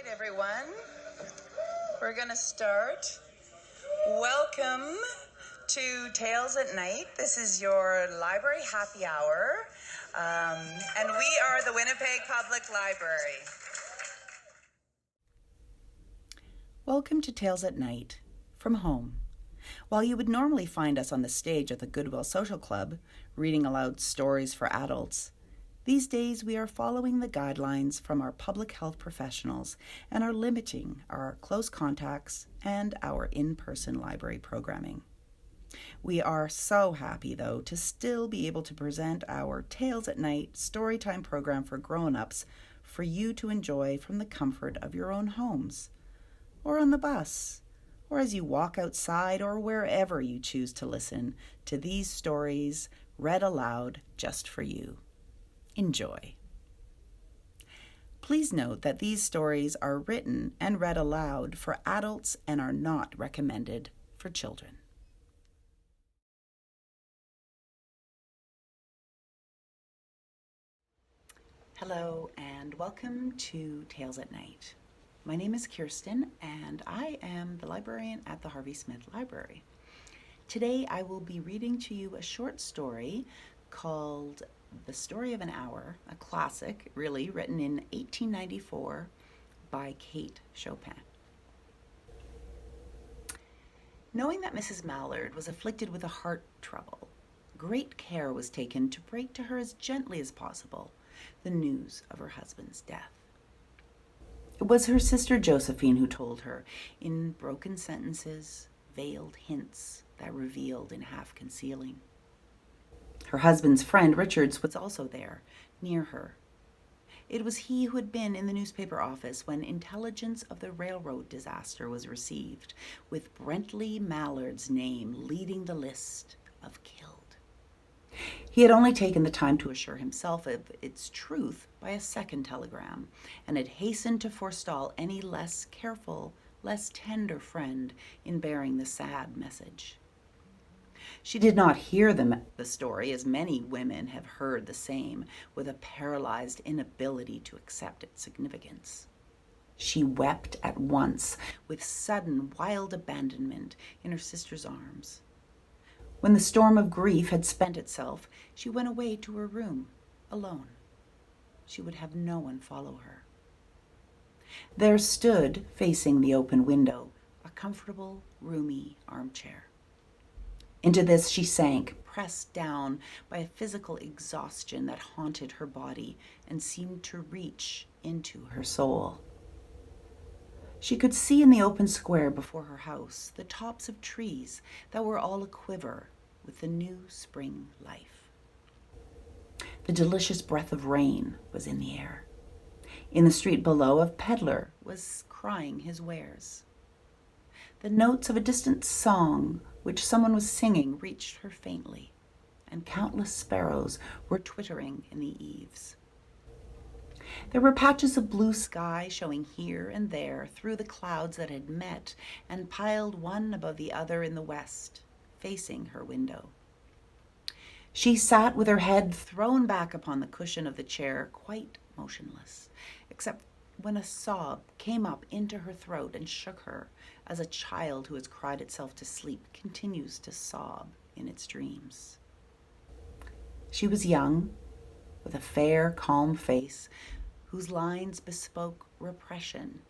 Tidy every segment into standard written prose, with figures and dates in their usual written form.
right, everyone. We're going to start. Welcome to Tales at Night. This is your library happy hour, and we are the Winnipeg Public Library. Welcome to Tales at Night, from home. While you would normally find us on the stage at the Goodwill Social Club, reading aloud stories for adults, these days we are following the guidelines from our public health professionals and are limiting our close contacts and our in-person library programming. We are so happy, though, to still be able to present our Tales at Night storytime program for grown-ups for you to enjoy from the comfort of your own homes, or on the bus, or as you walk outside, or wherever you choose to listen to these stories read aloud just for you. Enjoy. Please note that these stories are written and read aloud for adults and are not recommended for children. Hello and welcome to Tales at Night. My name is Kirsten and I am the librarian at the Harvey Smith Library. Today I will be reading to you a short story called The Story of an Hour, a classic, really, written in 1894 by Chopin. Knowing that Mrs. Mallard was afflicted with a heart trouble, great care was taken to break to her as gently as possible the news of her husband's death. It was her sister Josephine who told her, in broken sentences, veiled hints that revealed in half-concealing. Her husband's friend, Richards, was also there, near her. It was he who had been in the newspaper office when intelligence of the railroad disaster was received, with Brentley Mallard's name leading the list of killed. He had only taken the time to assure himself of its truth by a second telegram, and had hastened to forestall any less careful, less tender friend in bearing the sad message. She did not hear the story, as many women have heard the same, with a paralyzed inability to accept its significance. She wept at once, with sudden, wild abandonment, in her sister's arms. When the storm of grief had spent itself, she went away to her room, alone. She would have no one follow her. There stood, facing the open window, a comfortable, roomy armchair. Into this she sank, pressed down by a physical exhaustion that haunted her body and seemed to reach into her soul. She could see in the open square before her house the tops of trees that were all aquiver with the new spring life. The delicious breath of rain was in the air. In the street below, a peddler was crying his wares. The notes of a distant song which someone was singing reached her faintly, and countless sparrows were twittering in the eaves. There were patches of blue sky showing here and there through the clouds that had met and piled one above the other in the west, facing her window. She sat with her head thrown back upon the cushion of the chair, quite motionless, except when a sob came up into her throat and shook her, as a child who has cried itself to sleep continues to sob in its dreams. She was young, with a fair, calm face, whose lines bespoke repression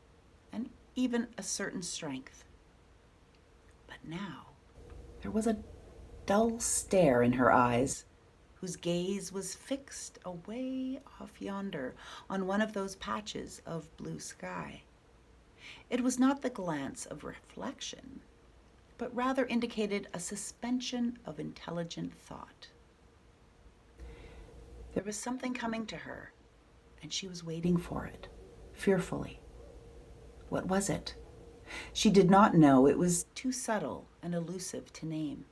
and even a certain strength. But now there was a dull stare in her eyes, whose gaze was fixed away off yonder on one of those patches of blue sky. It was not the glance of reflection, but rather indicated a suspension of intelligent thought. There was something coming to her, and she was waiting for it, fearfully. What was it? She did not know. It was too subtle and elusive to name.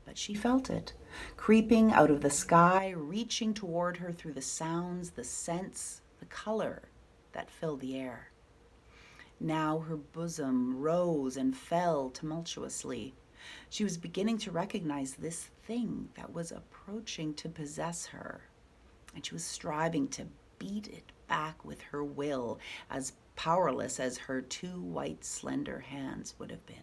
But she felt it, creeping out of the sky, reaching toward her through the sounds, the scents, the color that filled the air. Now her bosom rose and fell tumultuously. She was beginning to recognize this thing that was approaching to possess her, and she was striving to beat it back with her will as powerless as her 2 white, slender hands would have been.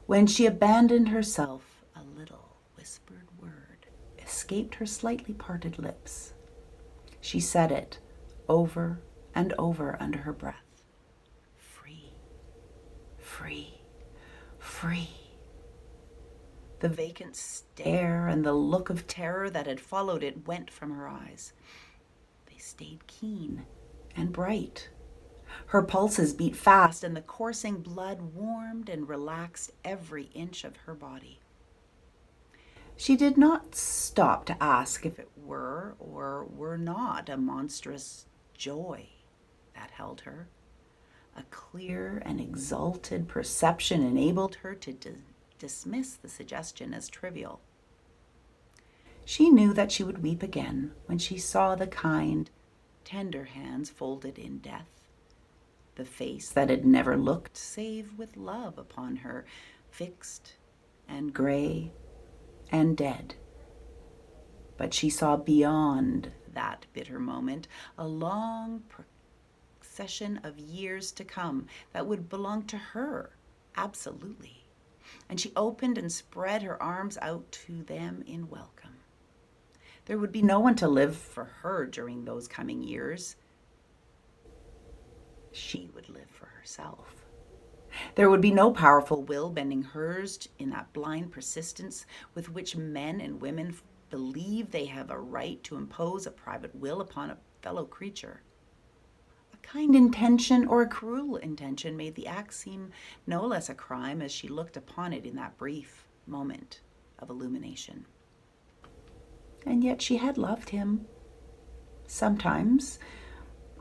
When she abandoned herself, a little whispered word escaped her slightly parted lips. She said it over and over under her breath. Free, free, free. The vacant stare and the look of terror that had followed it went from her eyes. They stayed keen and bright. Her pulses beat fast, and the coursing blood warmed and relaxed every inch of her body. She did not stop to ask if it were or were not a monstrous joy that held her. A clear and exalted perception enabled her to dismiss the suggestion as trivial. She knew that she would weep again when she saw the kind, tender hands folded in death, the face that had never looked save with love upon her, fixed and gray and dead. But she saw beyond that bitter moment a long procession of years to come that would belong to her, absolutely. And she opened and spread her arms out to them in welcome. There would be no one to live for her during those coming years. She would live for herself. There would be no powerful will bending hers in that blind persistence with which men and women believe they have a right to impose a private will upon a fellow creature. A kind intention or a cruel intention made the act seem no less a crime as she looked upon it in that brief moment of illumination. And yet she had loved him. Sometimes,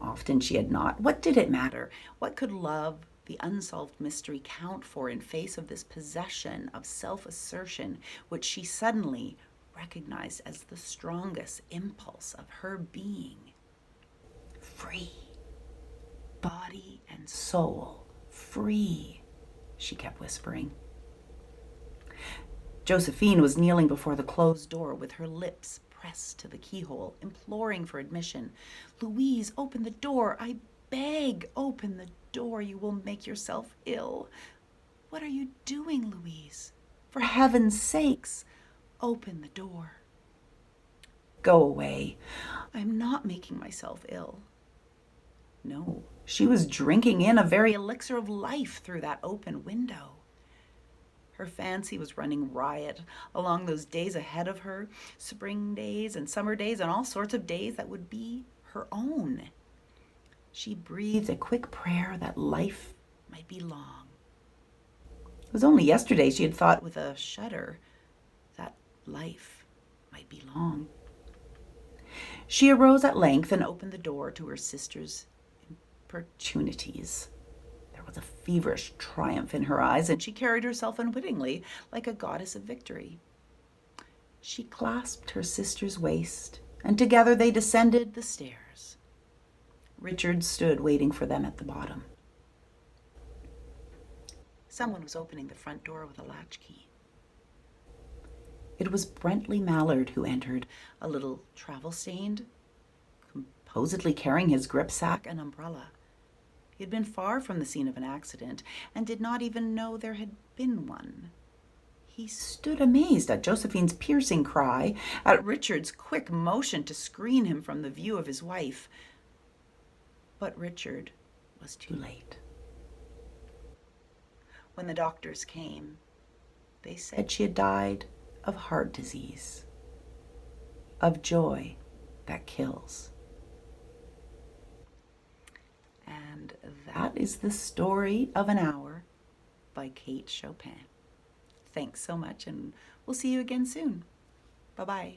often she had not. What did it matter? What could love, the unsolved mystery, count for in face of this possession of self-assertion, which she suddenly recognized as the strongest impulse of her being? Free. Body and soul. Free, she kept whispering. Josephine was kneeling before the closed door with her lips pressed to the keyhole, imploring for admission. Louise, open the door. I beg, open the door. You will make yourself ill. What are you doing, Louise? For heaven's sakes, open the door. Go away. I'm not making myself ill. No, she was drinking in a very elixir of life through that open window. Her fancy was running riot along those days ahead of her, spring days and summer days and all sorts of days that would be her own. She breathed a quick prayer that life might be long. It was only yesterday she had thought with a shudder that life might be long. She arose at length and opened the door to her sister's importunities. There was a feverish triumph in her eyes, and she carried herself unwittingly like a goddess of victory. She clasped her sister's waist, and together they descended the stairs. Richard stood waiting for them at the bottom. Someone was opening the front door with a latchkey. It was Brentley Mallard who entered, a little travel-stained, composedly carrying his gripsack and umbrella. He had been far from the scene of an accident and did not even know there had been one. He stood amazed at Josephine's piercing cry, at Richard's quick motion to screen him from the view of his wife. But Richard was too late. When the doctors came, they said she had died of heart disease, of joy that kills. And that is the story of an hour by Kate Chopin. Thanks so much, and we'll see you again soon. Bye-bye.